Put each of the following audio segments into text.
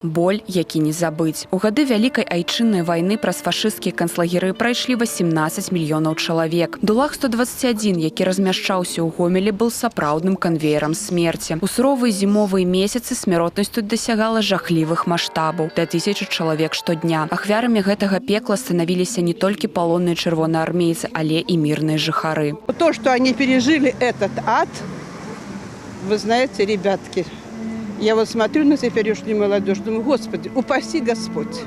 Боль, які не забыць. У гады Вялікай айчыннай вайны праз фашысцкія канцлагеры прайшлі 18 мільёнаў чалавек. Дулах 121, які размяшчаўся ў Гомелі, был сапраўдным канвеерам смерці. У суровыя зімовыя месяцы смяротнасць тут дасягала жахлівых маштабаў – да 1000 чалавек штодня. Ахвярамі гэтага пекла становіліся не толькі палонныя чырвонаармейцы, але і мірныя жыхары. То, что они пережили этот ад, вы знаете, ребятки, я вот смотрю на теперешнюю молодежь, думаю, Господи, упаси Господь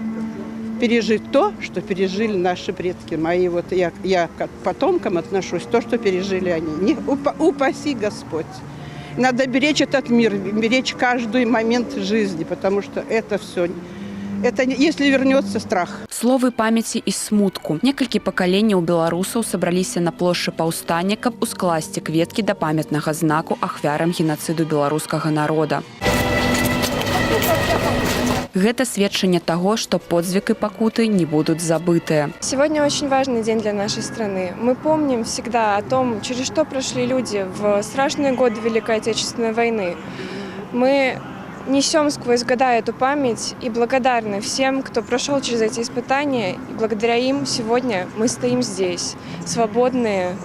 пережить то, что пережили наши предки мои. Вот я к потомкам отношусь, то, что пережили они. Упаси Господь. Надо беречь этот мир, беречь каждый момент жизни, потому что это все... Это если вернется страх. Словы памяці і смутку. Некалькі пакаленняў беларусаў сабраліся на плошчы паўстання, каб ускласці кветкі да памятнага знаку ахвярам генацыду беларускага народа. Гэта сведчанне таго, што подзвиг і пакуты не будуць забытыя. Сегодня очень важный день для нашей страны. Мы помним всегда о том, через что прошли люди в страшные годы Великой Отечественной войны. Мы несем сквозь года эту память и благодарны всем, кто прошел через эти испытания. И благодаря им сегодня мы стоим здесь, свободные.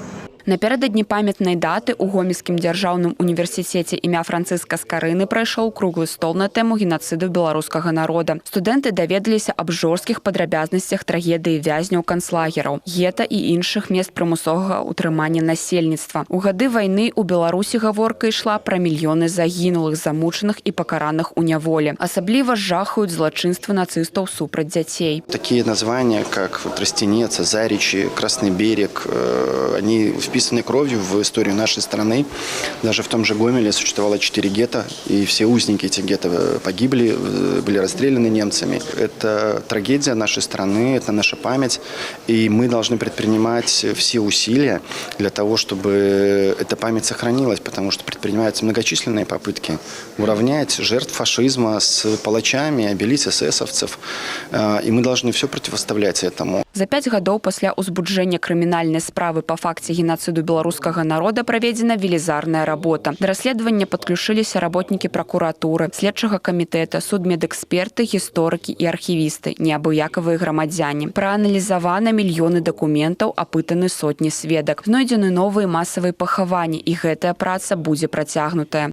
Напярэдадні памятнай даты ў Гомельскім дзяржаўным універсітэце імя Францыска Скарыны прайшоў круглы стол на тэму генацыду беларускага народа. Студэнты даведаліся аб жорсткіх падрабязнасцях трагедыі вязняў канцлагераў, гета і іншых мест прымусовага ўтрымання насельніцтва. У гады вайны ў Беларусі гаворка ішла пра мільёны загінулых, замучаных і пакараных у няволі. Асабліва жахаюць злачынствы нацыстаў супраць дзяцей. Такие названия, как Тростенец, Заричи, Красный берег, они вписаны кровью в историю нашей страны. Даже в том же Гомеле существовало 4 гетто, и все узники этих гетто погибли, были расстреляны немцами. Это трагедия нашей страны, это наша память, и мы должны предпринимать все усилия для того, чтобы эта память сохранилась, потому что предпринимаются многочисленные попытки уравнять жертв фашизма с палачами, обелить эсэсовцев, и мы должны все противоставлять этому. За 5 гадоў пасля ўзбуджэння крымінальнай справы па факце генацыду беларускага народа праведзена велізарная работа. Да расследавання падключыліся работнікі пракуратуры, следчага камітэта, судмедэксперты, гісторыкі і архівісты, неабыякавыя грамадзяне. Прааналізавана мільёны дакументаў, апытаны сотні сведак. Знойдзены новыя масавыя пахаванні, і гэтая праца будзе працягнутая.